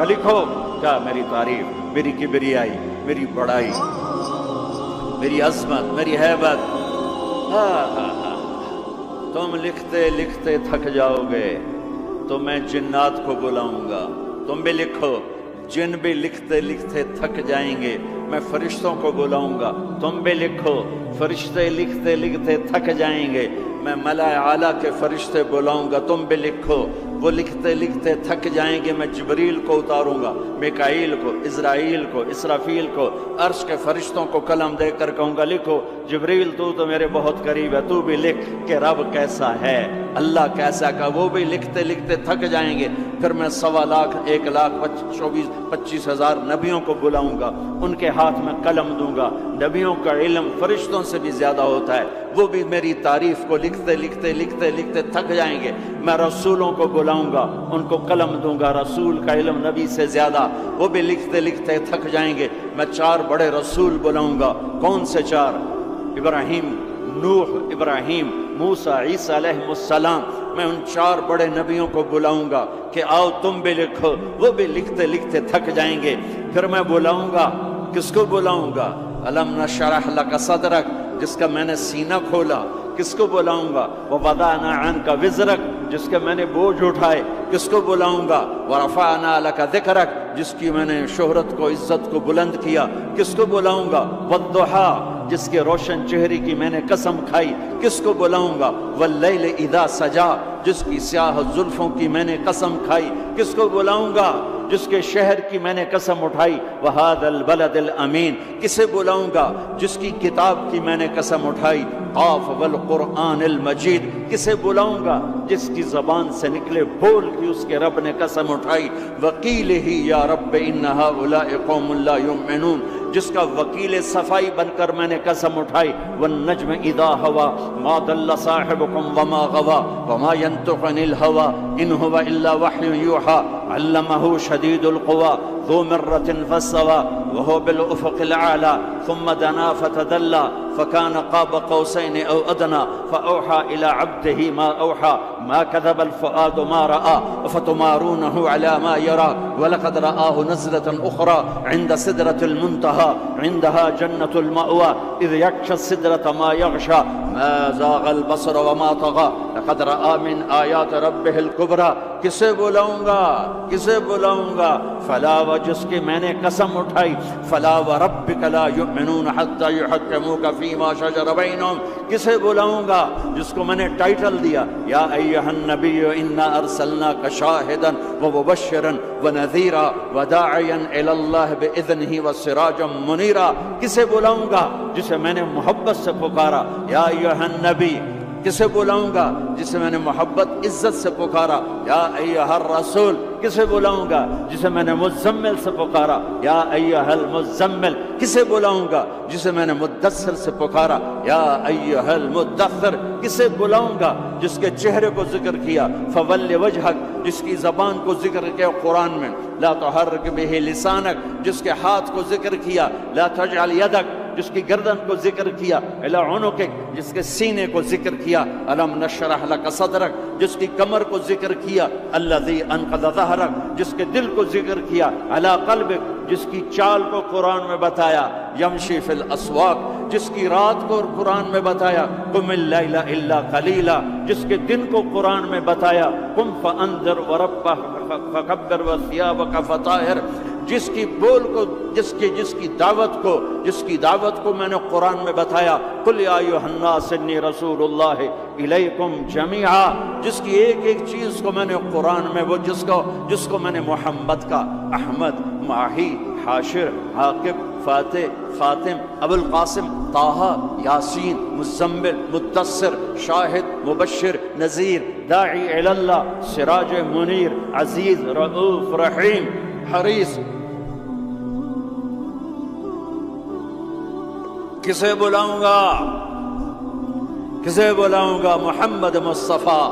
لکھو کیا میری تعریف، میری کبریائی، میری بڑائی، میری عظمت، میری ہیبت۔ تم لکھتے لکھتے تھک جاؤ گے تو میں جنات کو بلاؤں گا۔ تم بھی لکھو، جن بھی لکھتے لکھتے تھک جائیں گے میں فرشتوں کو بلاؤں گا۔ تم بھی لکھو، فرشتے لکھتے لکھتے تھک جائیں گے میں ملائے اعلیٰ کے فرشتے بلاؤں گا۔ تم بھی لکھو، وہ لکھتے لکھتے تھک جائیں گے میں جبریل کو اتاروں گا، میکائیل کو، اسرائیل کو، اسرافیل کو، عرش کے فرشتوں کو قلم دے کر کہوں گا لکھو۔ جبریل تو میرے بہت قریب ہے، تو بھی لکھ کہ رب کیسا ہے، اللہ کیسا کا۔ وہ بھی لکھتے لکھتے تھک جائیں گے، پھر میں 1.25 لاکھ 1,25,000 ہزار نبیوں کو بلاؤں گا، ان کے ہاتھ میں قلم دوں گا۔ نبیوں کا علم فرشتوں سے بھی زیادہ ہوتا ہے، وہ بھی میری تعریف کو لکھتے لکھتے لکھتے لکھتے تھک جائیں گے۔ میں رسولوں کو بلاؤں گا، ان کو قلم دوں گا، رسول کا علم نبی سے زیادہ، وہ بھی لکھتے لکھتے تھک جائیں گے۔ میں 4 بڑے رسول بلاؤں گا۔ کون سے 4؟ ابراہیم، نوح، ابراہیم، موسیٰ، عیسیٰ علیہ السلام۔ میں ان 4 بڑے نبیوں کو بلاؤں گا کہ آؤ تم بھی لکھو، وہ بھی لکھتے لکھتے تھک جائیں گے۔ پھر میں بلاؤں گا، کس کو بلاؤں گا؟ الم نشرح لک صدرک، جس کا میں نے سینہ کھولا۔ کس کو بلاؤں گا؟ ووضعنا عنک وزرک، جس کے میں نے بوجھ اٹھائے۔ کس کو بلاؤں گا؟ ورفعنا لک ذکرک، جس کی میں نے شہرت کو، عزت کو بلند کیا۔ کس کو بلاؤں گا؟ والضحیٰ، جس کے روشن چہرے کی میں نے قسم کھائی۔ کس کو بلاؤں گا؟ واللیل اذا سجا، جس کی سیاہ زلفوں کی میں نے قسم کھائی۔ کس کو بلاؤں گا؟ جس کے شہر کی میں نے قسم اٹھائی۔ وہذا البلد الامین، کسے بلاؤں گا؟ جس کی کتاب کی میں نے قسم اٹھائی۔ قاف والقرآن المجید، کسے بلاؤں گا؟ جس کی زبان سے نکلے بول کی اس کے رب نے قسم اٹھائی۔ وقیلہ یا رب ان ہؤلاء قوم لا یؤمنون، جس کا وکیل صفائی بن کر میں نے قسم اٹھائی۔ والنجم اذا ہوا ما ضل صاحبکم وما غوا وما ينطق عن الہوا ان هو الا وحی یوحی علمہ شدید القوی ذو مرۃ فاستوى وهو بالافق الاعلى ثم دنا فتدلى فكان قاب قوسين او ادنى فاوحى الى عبده ما اوحى ما كذب الفؤاد ما راى افتمارونه على ما يرى ولقد رآه نزلة اخرى عند سدرة المنتهى عندها جنة المأوى اذ يغشى السدرة ما يغشى ما زاغ البصر وما طغى لقد رآ من آیات ربه الکبریٰ۔ کسے بلاؤں گا؟ کسے بلاؤں گا؟ فلا، و جس کی میں نے قسم اٹھائی۔ فلا وربک لا یؤمنون حتی یحکموک فیما شجر بینہم، کسے بلاؤں گا؟ جس کو میں نے ٹائٹل دیا یا ایھا النبی انا ارسلناک شاہدا ومبشرا ونذیرا وداعیا الی اللہ باذنہ وسراجا منیرا، کسے بلاؤں گا؟ جسے میں نے محبت سے پکارا یا ایھا النبی۔ کسے بلاؤں گا؟ جسے میں نے محبت عزت سے پکارا یا ایھا الرسول۔ کسے بلاؤں گا؟ جسے میں نے مزمل سے پکارا یا ایھا المزمل۔ کسے بلاؤں گا؟ جسے میں نے مدثر سے پکارا یا ایھا المدثر۔ کسے بلاؤں گا؟ جس کے چہرے کو ذکر کیا فول وجہک، جس کی زبان کو ذکر کیا قرآن میں لا تحرک بہ لسانک، جس کے ہاتھ کو ذکر کیا لا تجعل یدک، جس کی گردن کو ذکر کیا الی عنقک، جس کے سینے کو ذکر کیا الم نشرح لک صدرک، جس کی کمر کو ذکر کیا الذی انقض ظہرک، جس کے دل کو ذکر کیا علی قلبک، جس کی چال کو قرآن میں بتایا یمشی فی الاسواق، جس کی رات کو قرآن میں بتایا قم اللیل الا قلیلا، جس کے دن کو قرآن میں بتایا قم فانذر وربک فکبر وثیابک فطہر، جس کی بول کو، جس کی دعوت کو میں نے قرآن میں بتایا قل یا ایھا الناس انی رسول اللہ الیکم جمیعا، جس کی ایک ایک چیز کو میں نے قرآن میں، وہ جس کو میں نے محمد کا، احمد، ماہی، حاشر، عاقب، فاتح، خاتم، ابو القاسم، طٰہٰ، یاسین، مزمل، مدثر، شاہد، مبشر، نذیر، داعی الی اللہ، سراج منیر، عزیز، رؤوف، رحیم، حریص۔ کسے بلاؤں گا؟ کسے بلاؤں گا؟ محمد مصطفیٰ۔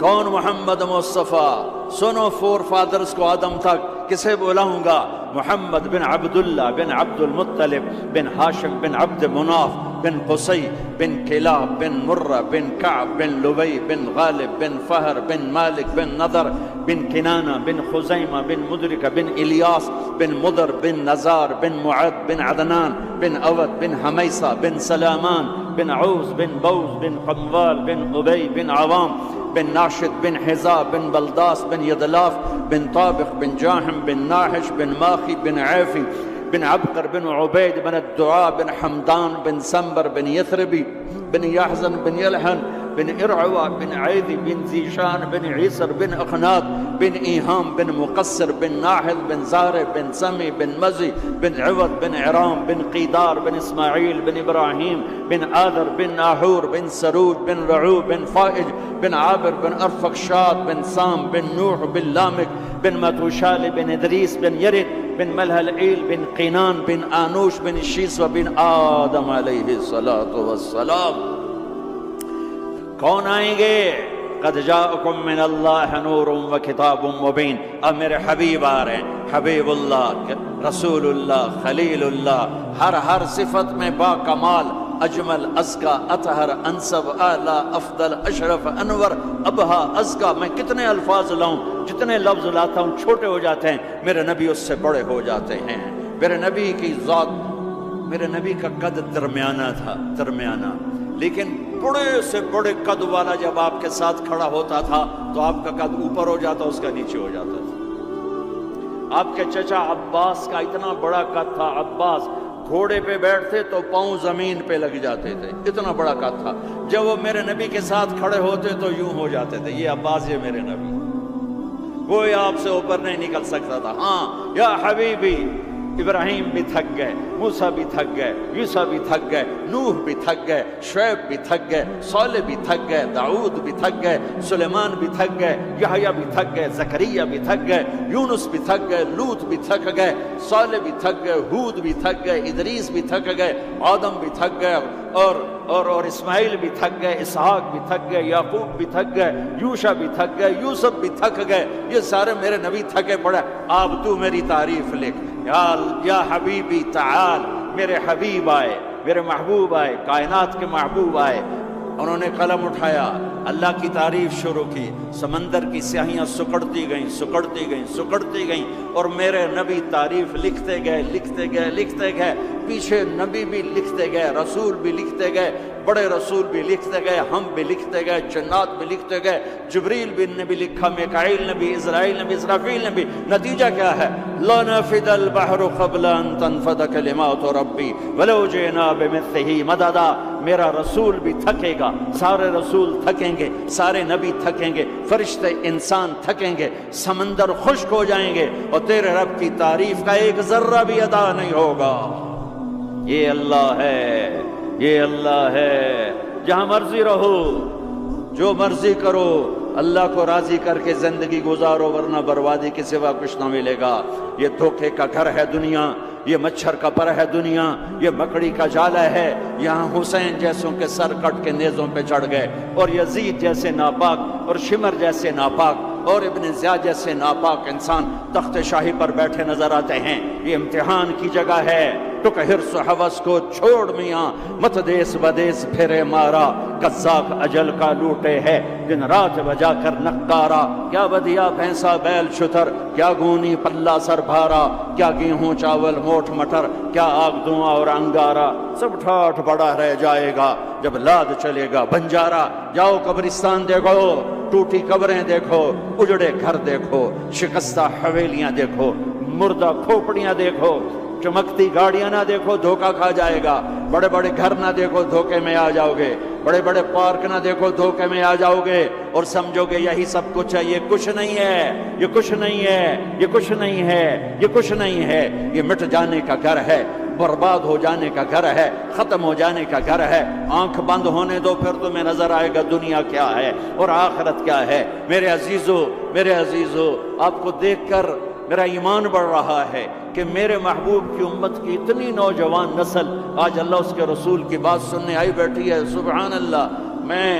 کون محمد مصطفیٰ؟ سنو فور فادرز کو آدم تک، کسے بلاؤں گا؟ محمد بن عبداللہ بن عبد المطلب بن ہاشم بن عبد مناف بن قصي بن كلاب بن مرة بن كعب بن لبي بن غالب بن فهر بن مالك بن نضر بن كنانة بن خزيمة بن مدركة بن إلياس بن مضر بن نزار بن معد بن عدنان بن أود بن حميصة بن سلامان بن عوز بن بوز بن قموال بن أبي بن عوام بن ناشد بن حزاب بن بلداس بن يدلاف بن طابق بن جاحم بن ناحش بن ماخي بن عافي بن عبقر بن عبيد بن الدعاء بن حمدان بن سنبر بن يثربي بن يحزن بن يلحن بن إرعوى بن عيذي بن زيشان بن عيسر بن أخناط بن إيهام بن مقصر بن ناحذ بن زارع بن سمي بن مزي بن عوض بن عرام بن قيدار بن إسماعيل بن إبراهيم بن آذر بن ناحور بن سروج بن رعوب بن فائج بن عابر بن أرفقشاد بن سام بن نوح بن لامك بن متوشال بن إدريس بن يرد بن ملهلعيل بن قينان بن آنوش بن الشيس وبن آدم علیہ الصلاۃ والسلام. کون آئیں گے؟ قد جاءکم من اللہ نور و کتاب مبین. اب میرے حبیب آ رہے ہیں، حبیب اللہ، رسول اللہ، خلیل اللہ، ہر صفت میں با کمال، اجمل، ازکا، اطہر، انسب، اعلی، افضل، اشرف، انور، ابہا، ازکا. میں کتنے الفاظ لاؤں، جتنے لفظ لاتا ہوں چھوٹے ہو جاتے ہیں، میرے نبی اس سے بڑے ہو جاتے ہیں. میرے نبی کی ذات، میرے نبی کا قد درمیانہ تھا، درمیانہ، لیکن بڑے سے بڑے قد والا جب آپ کے ساتھ کھڑا ہوتا تھا تو آپ کا قد اوپر ہو جاتا، اس کا نیچے ہو جاتا تھا. آپ کے چچا عباس کا اتنا بڑا قد تھا. عباس گھوڑے پہ بیٹھتے تو پاؤں زمین پہ لگ جاتے تھے، اتنا بڑا قد تھا. جب وہ میرے نبی کے ساتھ کھڑے ہوتے تو یوں ہو جاتے تھے. یہ عباس، یہ میرے نبی، کوئی آپ سے اوپر نہیں نکل سکتا تھا. ہاں یا حبیبی، ابراہیم بھی تھک گئے، موسیٰ بھی تھک گئے، یوسف بھی تھک گئے، نوح بھی تھک گئے، شعیب بھی تھک گئے، صالح بھی تھک گئے، داؤد بھی تھک گئے، سلیمان بھی تھک گئے، یحییٰ بھی تھک گئے، زکریا بھی تھک گئے، یونس بھی تھک گئے، لوط بھی تھک گئے، صالح بھی تھک گئے، ہود بھی تھک گئے، ادریس بھی تھک گئے، آدم بھی تھک گئے، اور اسماعیل بھی تھک گئے، اسحاق بھی تھک گئے، یعقوب بھی تھک گئے، یوشع بھی تھک گئے، یوسف بھی تھک گئے. یہ سارے میرے نبی تھکے پڑے. آپ تو میری تعریف لکھ. یا حبیبی تعال. میرے حبیب آئے، میرے محبوب آئے، کائنات کے محبوب آئے. انہوں نے قلم اٹھایا، اللہ کی تعریف شروع کی. سمندر کی سیاہیاں سکڑتی گئیں، سکڑتی گئیں، سکڑتی گئیں، اور میرے نبی تعریف لکھتے گئے، لکھتے گئے، لکھتے گئے. پیچھے نبی بھی لکھتے گئے، رسول بھی لکھتے گئے، بڑے رسول بھی لکھتے گئے، ہم بھی لکھتے گئے، جنات بھی لکھتے گئے، جبریل نے بھی لکھا، میکائیل نے بھی، اسرائیل نے بھی، اسرافیل نے بھی. نتیجہ کیا ہے؟ لا نفد البحر قبل ان تنفد کلمات ربی ولو جئنا بمثلہ مددا. میرا رسول بھی تھکے گا، سارے رسول تھکیں گے، سارے نبی تھکیں گے، فرشتے انسان تھکیں گے، سمندر خشک ہو جائیں گے، اور تیرے رب کی تعریف کا ایک ذرہ بھی ادا نہیں ہوگا. یہ اللہ ہے، یہ اللہ ہے. جہاں مرضی رہو، جو مرضی کرو، اللہ کو راضی کر کے زندگی گزارو، ورنہ بربادی کے سوا کچھ نہ ملے گا. یہ دھوکے کا گھر ہے دنیا، یہ مچھر کا پر ہے دنیا، یہ مکڑی کا جالا ہے. یہاں حسین جیسوں کے سر کٹ کے نیزوں پہ چڑھ گئے، اور یزید جیسے ناپاک، اور شمر جیسے ناپاک، اور ابن زیاد جیسے ناپاک انسان تخت شاہی پر بیٹھے نظر آتے ہیں. یہ امتحان کی جگہ ہے. ٹک حرص و حوث کو چھوڑ میاں، مت دیس بدیس پھرے مارا. قزاق اجل کا لوٹے ہے، دن رات بجا کر نقارا. کیا بدیا بھینسا بیل شتر، کیا گونی پلہ سر بھارا، کیا گیہوں چاول موٹ مٹر، کیا آگ دھواں اور انگارا. سب ٹھاٹھ بڑا رہ جائے گا جب لاد چلے گا بنجارا. جاؤ قبرستان دیکھو، ٹوٹی قبریں دیکھو، اجڑے گھر دیکھو، شکستہ حویلیاں دیکھو، مردہ کھوپڑیاں دیکھو. چمکتی گاڑیاں نہ دیکھو، دھوکہ کھا جائے گا. بڑے بڑے گھر نہ دیکھو، دھوکے میں آ جاؤ گے. بڑے بڑے پارک نہ دیکھو، دھوکے میں آ جاؤ گے، اور سمجھو گے یہی سب کچھ ہے. یہ کچھ نہیں ہے، یہ کچھ نہیں ہے، یہ کچھ نہیں ہے، یہ کچھ نہیں ہے. یہ مٹ جانے کا گھر ہے، برباد ہو جانے کا گھر ہے، ختم ہو جانے کا گھر ہے. آنکھ بند ہونے دو، پھر تمہیں نظر آئے گا دنیا کیا ہے اور آخرت کیا ہے. میرے عزیزو، میرے عزیزو، آپ کو دیکھ کر میرا ایمان بڑھ رہا ہے کہ میرے محبوب کی امت کی اتنی نوجوان نسل آج اللہ اس کے رسول کی بات سننے آئی بیٹھی ہے. سبحان اللہ. میں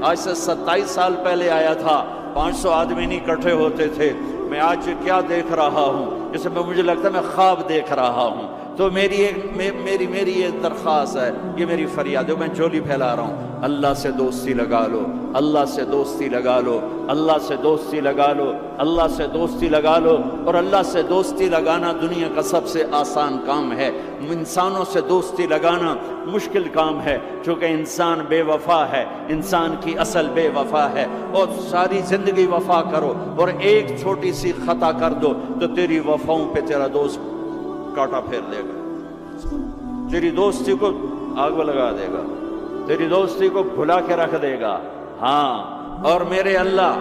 آج سے 27 سال پہلے آیا تھا، 500 آدمی نہیں اکٹھے ہوتے تھے. میں آج کیا دیکھ رہا ہوں، جسے مجھے لگتا ہے میں خواب دیکھ رہا ہوں. تو میری یہ درخواست ہے، یہ میری فریاد ہے، میں جولی پھیلا رہا ہوں، اللہ سے دوستی لگا لو، اللہ سے دوستی لگا لو، اللہ سے دوستی لگا لو، اللہ سے دوستی لگا لو۔ اور اللہ سے دوستی لگانا دنیا کا سب سے آسان کام ہے، انسانوں سے دوستی لگانا مشکل کام ہے، چونکہ انسان بے وفا ہے، انسان کی اصل بے وفا ہے۔ اور ساری زندگی وفا کرو اور ایک چھوٹی سی خطا کر دو تو تیری وفاؤں پہ تیرا دوست کاٹا پھیر دے گا، تیری دوستی کو آگ لگا دے گا، تیری دوستی کو بھلا کے رکھ دے گا۔ ہاں، اور میرے اللہ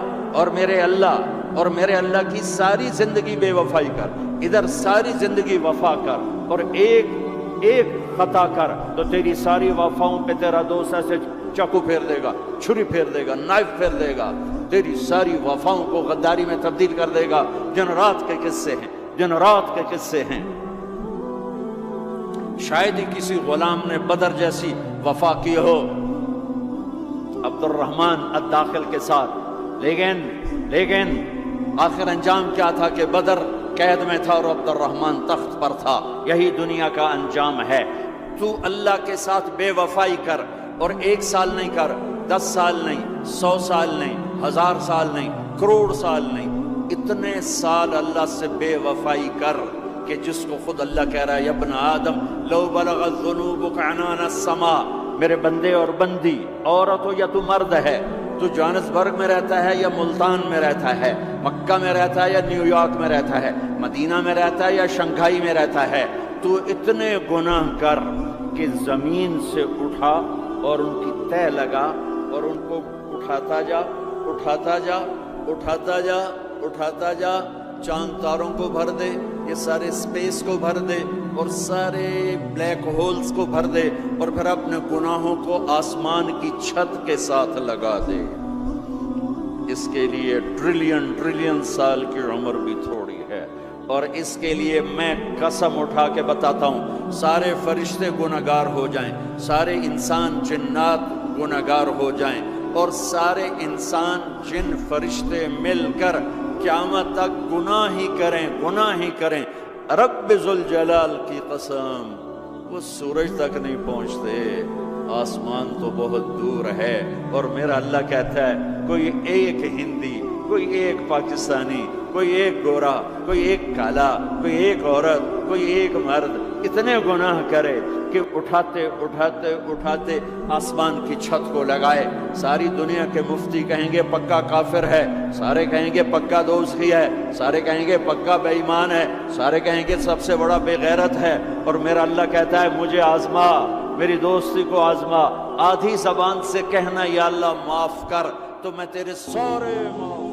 کی ساری زندگی بے وفائی کر، ادھر ساری زندگی وفا کر، اور ایک خطا کر تو تیری ساری وفاؤں پہ تیرا دوست ایسے چاقو پھیر دے گا، چھری پھیر دے گا، نائف پھیر دے گا، تیری ساری وفاؤں کو غداری میں تبدیل کر دے گا۔ جن رات کے قصے ہیں، شاید ہی کسی غلام نے بدر جیسی وفا کی ہو عبد الرحمن الداخل کے ساتھ، لیکن آخر انجام کیا تھا کہ بدر قید میں تھا اور عبد الرحمن تخت پر تھا۔ یہی دنیا کا انجام ہے۔ تو اللہ کے ساتھ بے وفائی کر، اور 1 سال نہیں کر، 10 سال نہیں، 100 سال نہیں، 1000 سال نہیں، کروڑ سال نہیں، اتنے سال اللہ سے بے وفائی کر کہ جس کو خود اللہ کہہ رہا ہے، یا ابن آدم لو بلغت ذنوبک عنان السماء، میرے بندے اور بندی، عورت ہو یا تو مرد ہے، تو جوہانسبرگ میں رہتا ہے یا ملتان میں رہتا ہے، مکہ میں رہتا ہے یا نیو یارک میں رہتا ہے، مدینہ میں رہتا ہے یا شنگھائی میں رہتا ہے، تو اتنے گناہ کر کہ زمین سے اٹھا اور ان کی تہ لگا اور ان کو اٹھاتا جا، چاند تاروں کو بھر دے، یہ سارے اسپیس کو بھر دے اور سارے بلیک ہولز کو بھر دے، اور پھر اپنے گناہوں کو آسمان کی چھت کے ساتھ لگا دے۔ اس کے لیے ٹریلین سال کی عمر بھی تھوڑی ہے، اور اس کے لیے میں قسم اٹھا کے بتاتا ہوں، سارے فرشتے گناہگار ہو جائیں، سارے انسان جنات گناہگار ہو جائیں، اور سارے انسان جن فرشتے مل کر قیامت تک گناہ ہی کریں، رب ذوالجلال کی قسم وہ سورج تک نہیں پہنچتے، آسمان تو بہت دور ہے۔ اور میرا اللہ کہتا ہے کوئی ایک ہندی، کوئی ایک پاکستانی، کوئی ایک گورا، کوئی ایک کالا، کوئی ایک عورت، کوئی ایک مرد اتنے گناہ کرے کہ اٹھاتے آسمان کی چھت کو لگائے، ساری دنیا کے مفتی کہیں گے پکا کافر ہے، سارے کہیں گے پکا دوزخی ہے، سارے کہیں گے پکا بے ایمان ہے، سارے کہیں گے سب سے بڑا بے غیرت ہے، اور میرا اللہ کہتا ہے مجھے آزما، میری دوستی کو آزما، آدھی زبان سے کہنا یا اللہ معاف کر، تو میں تیرے سارے معاف